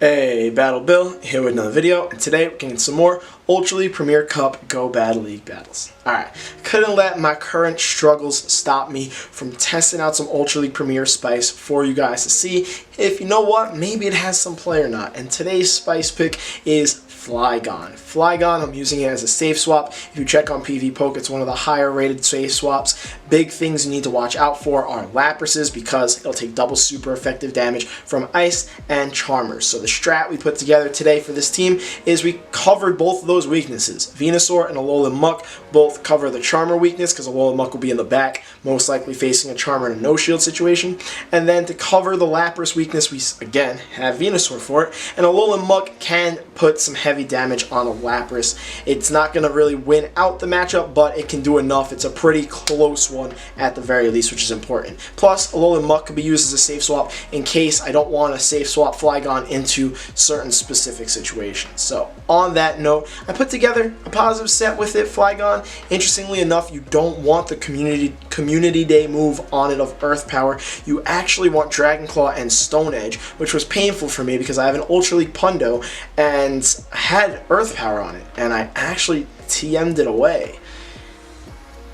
Hey, Battle Bill, here with another video, and today we're getting some more Ultra League Premier Cup Go Battle League battles. Alright, couldn't let my current struggles stop me from testing out some Ultra League Premier Spice for you guys to see if, you know what, maybe it has some play or not. And today's Spice pick is Flygon. Flygon, I'm using it as a safe swap. If you check on PvP, it's one of the higher rated safe swaps. Big things you need to watch out for are Laprases, because it'll take double super effective damage from Ice and Charmers. So the strat we put together today for this team is we covered both of those weaknesses. Venusaur and Alolan Muck both cover the Charmer weakness, because Alolan Muck will be in the back, most likely facing a Charmer in a no-shield situation. And then to cover the Lapras weakness, we again have Venusaur for it. And Alolan Muck can put some heavy damage on a Lapras. It's not going to really win out the matchup, but it can do enough. It's a pretty close one at the very least, which is important. Plus, Alolan Muck can be used as a safe swap in case I don't want to safe swap Flygon into certain specific situations. So on that note, I put together a positive set with it, Flygon. Interestingly enough, you don't want the community day move on it of Earth Power. You actually want Dragon Claw and Stone Edge, which was painful for me because I have an Ultra League Pundo and had Earth Power on it, and I actually TM'd it away.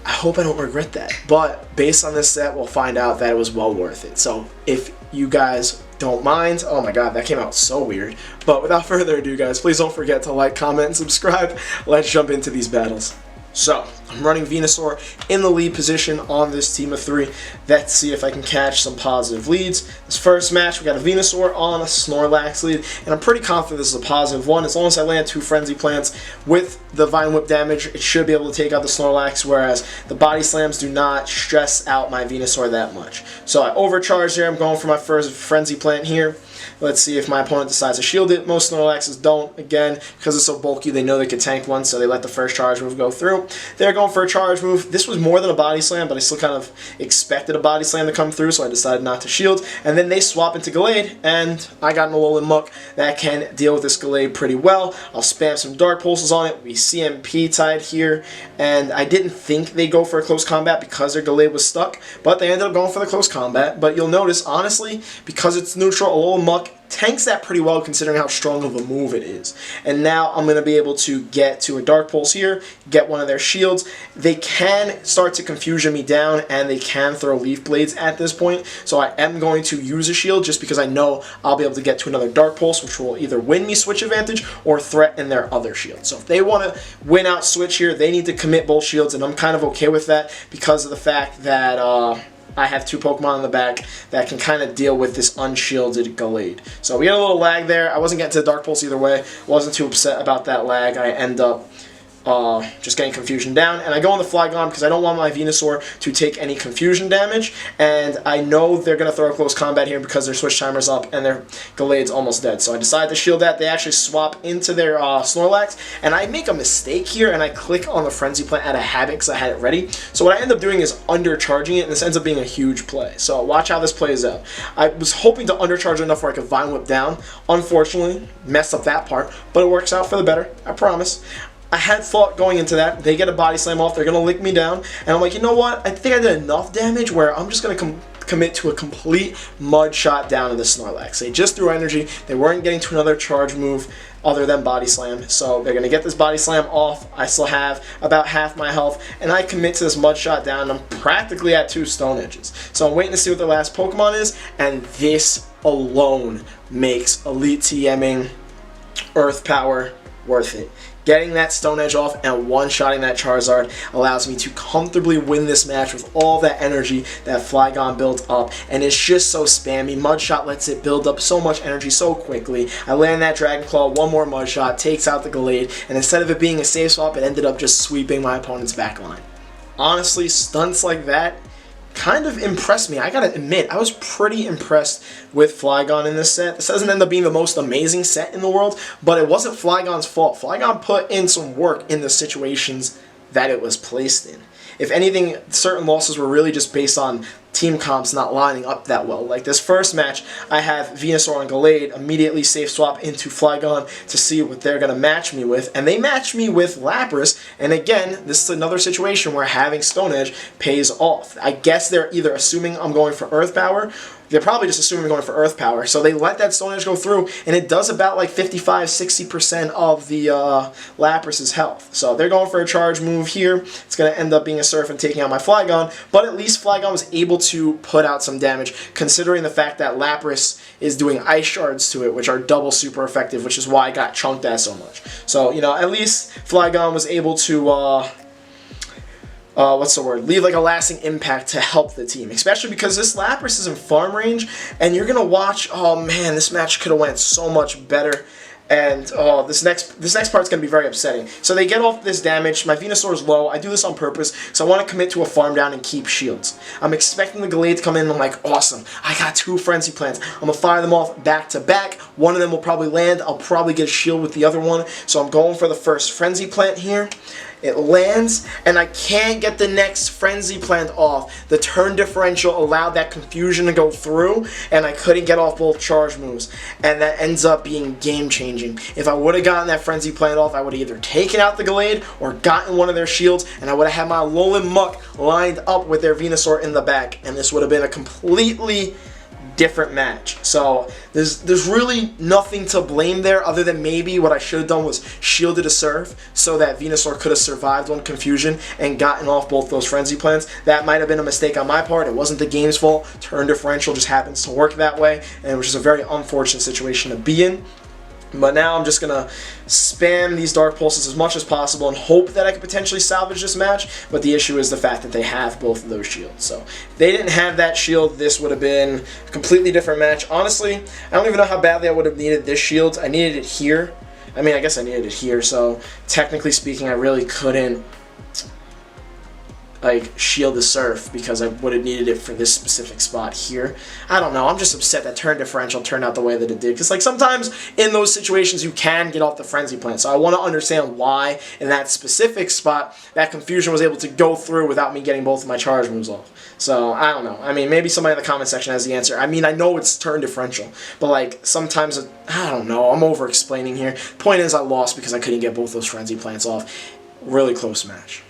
I hope I don't regret that, but based on this set, we'll find out that it was well worth it. So if you guys don't mind, oh my god, that came out so weird. But without further ado, guys, please don't forget to like, comment, and subscribe. Let's jump into these battles. So, I'm running Venusaur in the lead position on this team of 3. Let's see if I can catch some positive leads. This first match, we got a Venusaur on a Snorlax lead, and I'm pretty confident this is a positive one. As long as I land 2 Frenzy Plants with the Vine Whip damage, it should be able to take out the Snorlax, whereas the Body Slams do not stress out my Venusaur that much. So I overcharged here. I'm going for my first Frenzy Plant here. Let's see if my opponent decides to shield it. Most Snorlaxes don't. Again, because it's so bulky, they know they can tank one, so they let the first charge move go through. They're going for a charge move. This was more than a body slam, but I still kind of expected a body slam to come through, so I decided not to shield. And then they swap into Gallade, and I got an Alolan Muck that can deal with this Gallade pretty well. I'll spam some Dark Pulses on it. We CMP tied here, and I didn't think they'd go for a close combat because their Gallade was stuck, but they ended up going for the close combat. But you'll notice, honestly, because it's neutral, Alolan Muck tanks that pretty well considering how strong of a move it is. And now I'm going to be able to get to a Dark Pulse here, get one of their shields. They can start to confusion me down, and they can throw Leaf Blades at this point. So I am going to use a shield just because I know I'll be able to get to another Dark Pulse, which will either win me switch advantage or threaten their other shield. So if they want to win out switch here, they need to commit both shields, and I'm kind of okay with that because of the fact that I have 2 Pokemon in the back that can kind of deal with this unshielded Gallade. So we had a little lag there. I wasn't getting to the Dark Pulse either way. Wasn't too upset about that lag. I end up just getting confusion down. And I go on the Flygon because I don't want my Venusaur to take any confusion damage. And I know they're going to throw a close combat here because their switch timer's up and their Gallade's almost dead. So I decided to shield that. They actually swap into their Snorlax. And I make a mistake here and I click on the Frenzy Plant out of habit because I had it ready. So what I end up doing is undercharging it, and this ends up being a huge play. So watch how this plays out. I was hoping to undercharge enough where I could Vine Whip down. Unfortunately, messed up that part, but it works out for the better, I promise. I had thought going into that, they get a body slam off, they're going to lick me down, and I'm like, you know what, I think I did enough damage where I'm just going to commit to a complete mud shot down to the Snorlax. They just threw energy, they weren't getting to another charge move other than body slam, so they're going to get this body slam off. I still have about half my health, and I commit to this mud shot down, and I'm practically at 2 Stone Edges. So I'm waiting to see what their last Pokemon is, and this alone makes Elite TMing Earth Power worth it. Getting that Stone Edge off and one-shotting that Charizard allows me to comfortably win this match with all that energy that Flygon built up, and it's just so spammy. Mudshot lets it build up so much energy so quickly. I land that Dragon Claw, one more Mudshot, takes out the Gallade, and instead of it being a safe swap, it ended up just sweeping my opponent's backline. Honestly, stunts like that kind of impressed me. I gotta admit, I was pretty impressed with Flygon in this set. This doesn't end up being the most amazing set in the world, but it wasn't Flygon's fault. Flygon put in some work in the situations that it was placed in. If anything, certain losses were really just based on team comps not lining up that well. Like this first match, I have Venusaur and Gallade immediately safe swap into Flygon to see what they're going to match me with, and they match me with Lapras, and again, this is another situation where having Stone Edge pays off. I guess they're either assuming I'm going for Earth Power, they're probably just assuming we're going for Earth Power. So they let that Stone Edge go through, and it does about like 55-60% of the Lapras's health. So they're going for a charge move here. It's going to end up being a Surf and taking out my Flygon, but at least Flygon was able to put out some damage, considering the fact that Lapras is doing Ice Shards to it, which are double super effective, which is why I got chunked at so much. So, you know, at least Flygon was able to... leave like a lasting impact to help the team, especially because this Lapras is in farm range, and you're gonna watch. Oh man, this match could have went so much better, and this next part's gonna be very upsetting. So they get off this damage. My Venusaur is low. I do this on purpose, so I want to commit to a farm down and keep shields. I'm expecting the Gallade to come in. And I'm like, awesome! I got 2 Frenzy Plants. I'm gonna fire them off back to back. One of them will probably land. I'll probably get a shield with the other one. So I'm going for the first Frenzy Plant here. It lands, and I can't get the next Frenzy Plant off. The turn differential allowed that confusion to go through, and I couldn't get off both charge moves. And that ends up being game-changing. If I would have gotten that Frenzy Plant off, I would have either taken out the Gallade or gotten one of their shields, and I would have had my Alolan Muck lined up with their Venusaur in the back, and this would have been a completely different match. So there's really nothing to blame there, other than maybe what I should have done was shielded a Surf so that Venusaur could have survived one confusion and gotten off both those Frenzy Plants. That might have been a mistake on my part. It wasn't the game's fault. Turn differential just happens to work that way, and which is a very unfortunate situation to be in. But now I'm just going to spam these Dark Pulses as much as possible and hope that I could potentially salvage this match. But the issue is the fact that they have both of those shields. So if they didn't have that shield, this would have been a completely different match. Honestly, I don't even know how badly I would have needed this shield. I needed it here. I mean, I guess I needed it here. So technically speaking, I really couldn't like shield the Surf because I would have needed it for this specific spot here. I don't know. I'm just upset that turn differential turned out the way that it did, because like sometimes in those situations you can get off the Frenzy Plant. So I want to understand why in that specific spot that confusion was able to go through without me getting both of my charge moves off. So I don't know. I mean, maybe somebody in the comment section has the answer. I mean, I know it's turn differential, but like sometimes I don't know. I'm over explaining here. Point is, I lost because I couldn't get both those Frenzy Plants off. Really close match.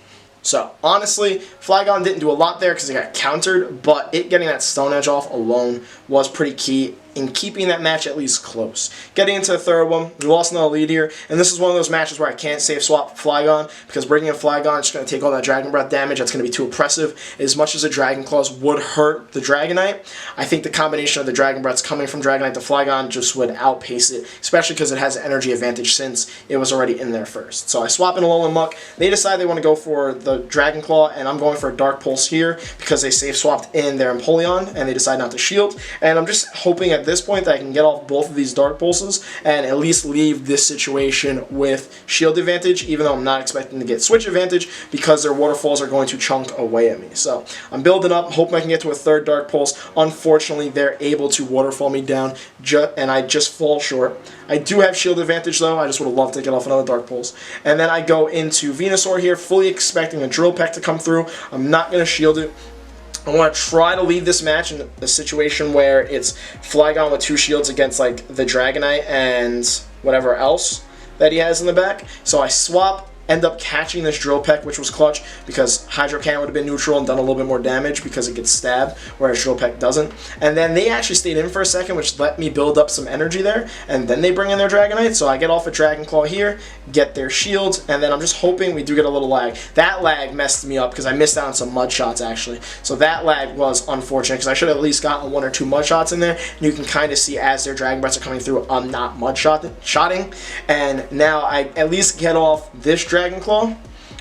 So, honestly, Flygon didn't do a lot there because it got countered, but it getting that Stone Edge off alone was pretty key in keeping that match at least close. Getting into the third one, we lost another lead here, and this is one of those matches where I can't save swap Flygon, because bringing in Flygon is going to take all that Dragon Breath damage. That's going to be too oppressive. As much as the Dragon Claws would hurt the Dragonite, I think the combination of the Dragon Breaths coming from Dragonite to Flygon just would outpace it, especially because it has an energy advantage since it was already in there first. So I swap in Alolan Muck. They decide they want to go for the Dragon Claw, and I'm going for a Dark Pulse here because they safe swapped in their Empoleon, and they decide not to shield. And I'm just hoping at this point that I can get off both of these Dark Pulses and at least leave this situation with shield advantage, even though I'm not expecting to get switch advantage because their waterfalls are going to chunk away at me. So I'm building up, hoping I can get to a third Dark Pulse. Unfortunately, they're able to waterfall me down, and I just fall short. I do have shield advantage though. I just would have loved to get off another Dark Pulse. And then I go into Venusaur here, fully expecting a Drill Peck to come through. I'm not going to shield it. I want to try to leave this match in a situation where it's Flygon with 2 shields against like the Dragonite and whatever else that he has in the back. So I swap, end up catching this Drill Peck, which was clutch because Hydro Cannon would have been neutral and done a little bit more damage because it gets stabbed, whereas Drill Peck doesn't. And then they actually stayed in for a second, which let me build up some energy there, and then they bring in their Dragonite, so I get off a Dragon Claw here, get their shields, and then I'm just hoping we do get a little lag. That lag messed me up because I missed out on some mud shots actually. So that lag was unfortunate because I should have at least gotten 1 or 2 mud shots in there. And you can kind of see as their Dragon Breaths are coming through, I'm not mud shotting. And now I at least get off this Dragon Claw,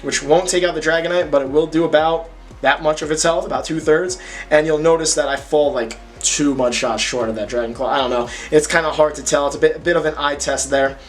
which won't take out the Dragonite, but it will do about that much of its health, about 2/3. And you'll notice that I fall like 2 mud shots short of that Dragon Claw. I don't know. It's kind of hard to tell. It's a bit of an eye test there.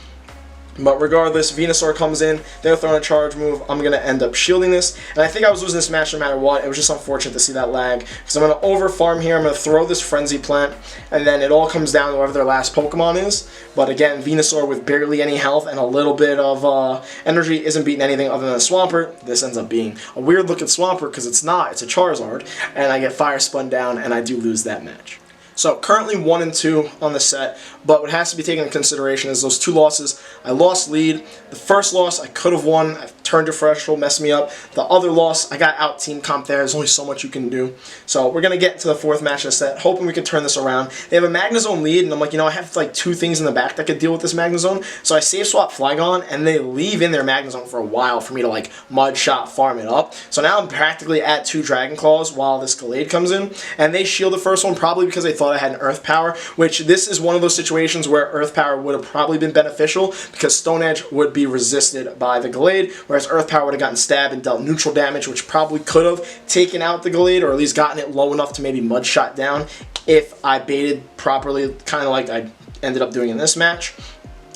But regardless, Venusaur comes in, they're throwing a charge move, I'm going to end up shielding this, and I think I was losing this match no matter what. It was just unfortunate to see that lag, because I'm going to over farm here, I'm going to throw this Frenzy Plant, and then it all comes down to whoever their last Pokemon is. But again, Venusaur with barely any health and a little bit of energy isn't beating anything other than a Swampert. This ends up being a weird looking Swampert, because it's not, it's a Charizard, and I get Fire Spun down, and I do lose that match. So currently 1 and 2 on the set, but what has to be taken into consideration is those 2 losses. I lost lead. The first loss I could have won. I turned differential, messed me up. The other loss, I got out team comp there. There's only so much you can do. So we're going to get to the 4th match of the set, hoping we can turn this around. They have a Magnezone lead, and I'm like, you know, I have like 2 things in the back that could deal with this Magnezone. So I save swap Flygon, and they leave in their Magnezone for a while for me to like mud shot farm it up. So now I'm practically at 2 Dragon Claws while this Gallade comes in, and they shield the first one probably because they thought I had an Earth Power, which this is one of those situations where Earth Power would have probably been beneficial because Stone Edge would be resisted by the Gallade, whereas Earth Power would have gotten stabbed and dealt neutral damage, which probably could have taken out the Gallade or at least gotten it low enough to maybe mud shot down if I baited properly, kind of like I ended up doing in this match.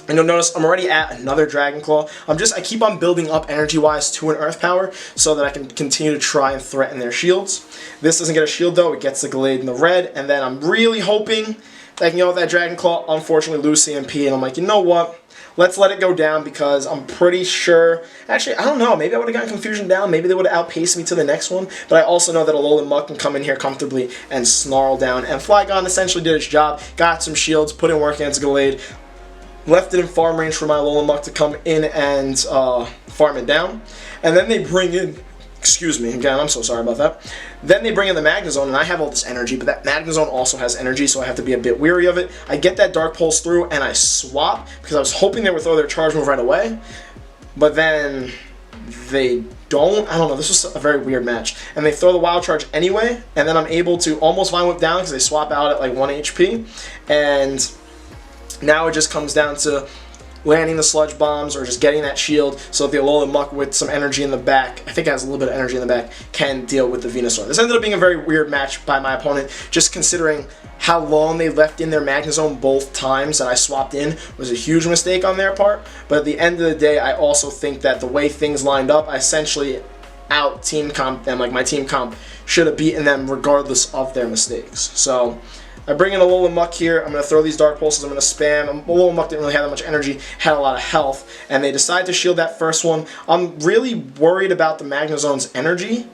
And you'll notice I'm already at another Dragon Claw. I keep on building up energy-wise to an Earth Power so that I can continue to try and threaten their shields. This doesn't get a shield though, it gets the Gallade in the red, and then I'm really hoping that I can get with that Dragon Claw. Unfortunately, lose CMP, and I'm like, you know what? Let's let it go down because I'm pretty sure... Actually, I don't know. Maybe I would have gotten Confusion down. Maybe they would have outpaced me to the next one. But I also know that Alolan Muck can come in here comfortably and snarl down. And Flygon essentially did its job. Got some shields, put in work against Gallade. Left it in farm range for my Alolan Muck to come in and farm it down. And then they bring in... Excuse me, again, I'm so sorry about that. Then they bring in the Magnezone, and I have all this energy, but that Magnezone also has energy, so I have to be a bit weary of it. I get that Dark Pulse through, and I swap, because I was hoping they would throw their Charge Move right away, but then they don't. I don't know, this was a very weird match. And they throw the Wild Charge anyway, and then I'm able to almost Vine Whip down, because they swap out at like 1 HP, and now it just comes down to landing the Sludge Bombs or just getting that shield so that the Alolan Muck with some energy in the back, I think it has a little bit of energy in the back, can deal with the Venusaur. This ended up being a very weird match by my opponent, just considering how long they left in their Magnezone both times that I swapped in was a huge mistake on their part. But at the end of the day, I also think that the way things lined up, I essentially out team comp them. Like my team comp should have beaten them regardless of their mistakes. So I bring in Alolan Muck here. I'm going to throw these Dark Pulses. I'm going to spam. Alolan Muck didn't really have that much energy, had a lot of health, and they decide to shield that first one. I'm really worried about the Magnezone's energy.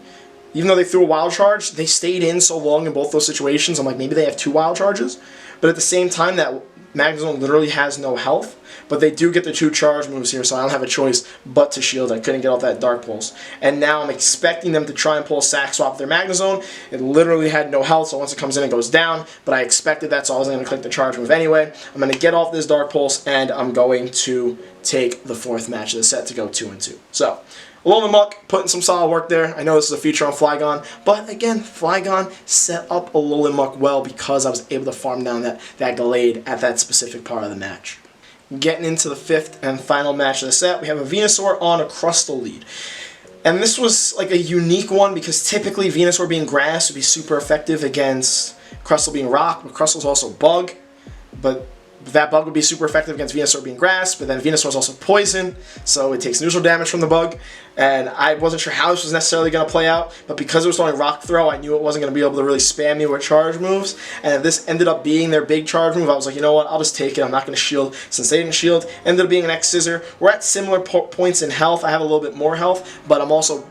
Even though they threw a Wild Charge, they stayed in so long in both those situations. I'm like, maybe they have 2 Wild Charges. But at the same time, that Magnezone literally has no health. But they do get the 2 charge moves here, so I don't have a choice but to shield. I couldn't get off that Dark Pulse. And now I'm expecting them to try and pull a Sack Swap their Magnezone. It literally had no health, so once it comes in, it goes down. But I expected that, so I was going to click the charge move anyway. I'm going to get off this Dark Pulse, and I'm going to take the 4th match of the set to go 2-2. So Alolan Muck putting some solid work there. I know this is a feature on Flygon, but again, Flygon set up Alolan Muck well because I was able to farm down that Gallade at that specific part of the match. Getting into the 5th and final match of the set, we have a Venusaur on a Crustle lead. And this was like a unique one because typically Venusaur being grass would be super effective against Crustle being rock, but Crustle's also bug. But that bug would be super effective against Venusaur being grass, but then Venusaur is also poison, so it takes neutral damage from the bug. And I wasn't sure how this was necessarily going to play out, but because it was throwing Rock Throw, I knew it wasn't going to be able to really spam me with charge moves. And if this ended up being their big charge move, I was like, you know what, I'll just take it. I'm not going to shield since they didn't shield. Ended up being an X-Scissor. We're at similar points in health. I have a little bit more health, but I'm also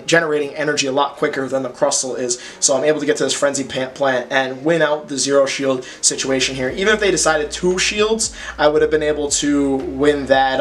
generating energy a lot quicker than the Crustle is. So I'm able to get to this Frenzy Plant and win out the 0 shield situation here. Even if they decided 2 shields, I would have been able to win that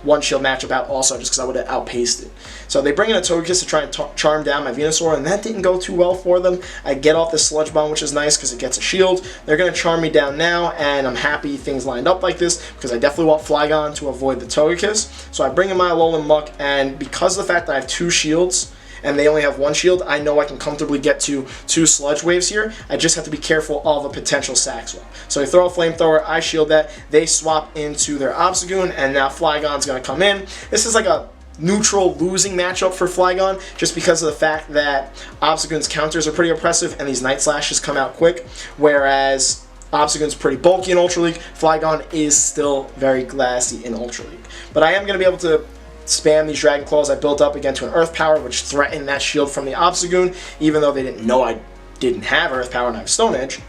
1 shield matchup out also, just because I would have outpaced it. So they bring in a Togekiss to try and charm down my Venusaur, and that didn't go too well for them. I get off the Sludge Bomb, which is nice because it gets a shield. They're going to charm me down now, and I'm happy things lined up like this because I definitely want Flygon to avoid the Togekiss. So I bring in my Alolan Muck, and because of the fact that I have 2 shields, and they only have 1 shield, I know I can comfortably get to 2 Sludge Waves here. I just have to be careful of a potential Sack Swap. So they throw a Flamethrower, I shield that, they swap into their Obstagoon, and now Flygon's going to come in. This is like a neutral losing matchup for Flygon, just because of the fact that Obstagoon's counters are pretty oppressive, and these Night Slashes come out quick, whereas Obstagoon's pretty bulky in Ultra League. Flygon is still very glassy in Ultra League. But I am going to be able to spam these Dragon Claws I built up again to an Earth Power, which threatened that shield from the Obstagoon, even though they didn't know I didn't have Earth Power and I have Stone Edge.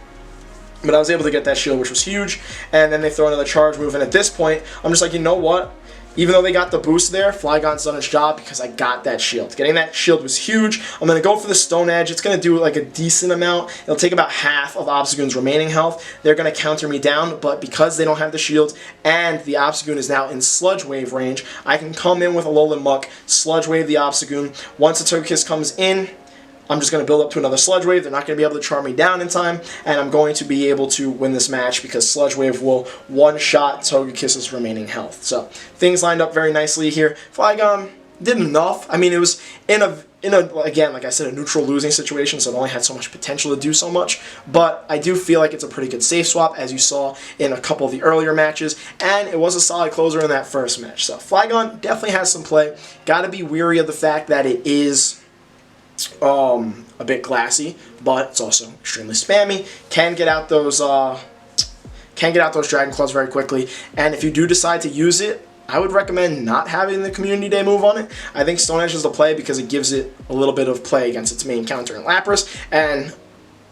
But I was able to get that shield, which was huge, and then they throw another charge move, and at this point, I'm just like, you know what? Even though they got the boost there, Flygon's done its job because I got that shield. Getting that shield was huge. I'm going to go for the Stone Edge. It's going to do like a decent amount. It'll take about half of Obstagoon's remaining health. They're going to counter me down, but because they don't have the shield and the Obstagoon is now in Sludge Wave range, I can come in with Alolan Muck, Sludge Wave the Obstagoon. Once the Togekiss comes in, I'm just going to build up to another Sludge Wave. They're not going to be able to charm me down in time, and I'm going to be able to win this match because Sludge Wave will one-shot Togekiss's remaining health. So things lined up very nicely here. Flygon did enough. I mean, it was in a again, like I said, a neutral losing situation, so it only had so much potential to do so much. But I do feel like it's a pretty good safe swap, as you saw in a couple of the earlier matches, and it was a solid closer in that first match. So Flygon definitely has some play. Got to be weary of the fact that it is a bit glassy, but it's also extremely spammy. Can get out those Dragon Claws very quickly, and if you do decide to use it, I would recommend not having the Community Day move on it. I think Stone Edge is the play because it gives it a little bit of play against its main counter in Lapras, and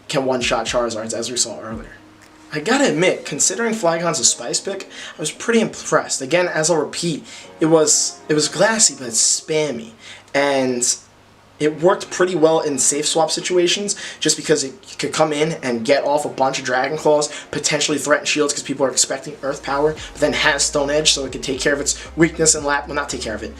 can one-shot Charizards, as we saw earlier. I gotta admit, considering Flygon's a spice pick, I was pretty impressed. Again, as I'll repeat, it was glassy, but it's spammy, and it worked pretty well in safe swap situations just because it could come in and get off a bunch of Dragon Claws, potentially threaten shields because people are expecting Earth Power, but then has Stone Edge so it can take care of its weakness in well, not take care of it,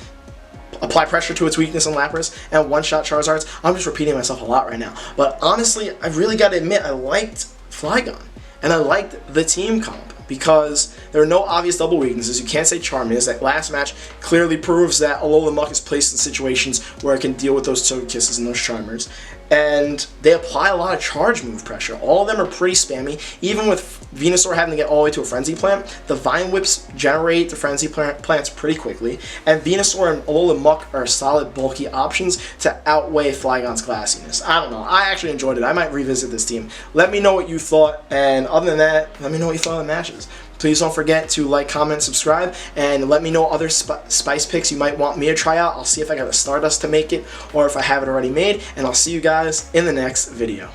apply pressure to its weakness in Lapras, and one-shot Charizards. I'm just repeating myself a lot right now. But honestly, I really got to admit, I liked Flygon, and I liked the team comp, because there are no obvious double weaknesses. You can't say Charm is. That last match clearly proves that Alolan Muck is placed in situations where it can deal with those Togekisses and those Charmers. And they apply a lot of charge move pressure. All of them are pretty spammy. Even with Venusaur having to get all the way to a Frenzy Plant, the Vine Whips generate the Frenzy Plants pretty quickly. And Venusaur and Alolan Muck are solid, bulky options to outweigh Flygon's glassiness. I don't know. I actually enjoyed it. I might revisit this team. Let me know what you thought. And other than that, let me know what you thought of the matches. Please don't forget to like, comment, subscribe, and let me know other spice picks you might want me to try out. I'll see if I got a Stardust to make it, or if I have it already made, and I'll see you guys in the next video.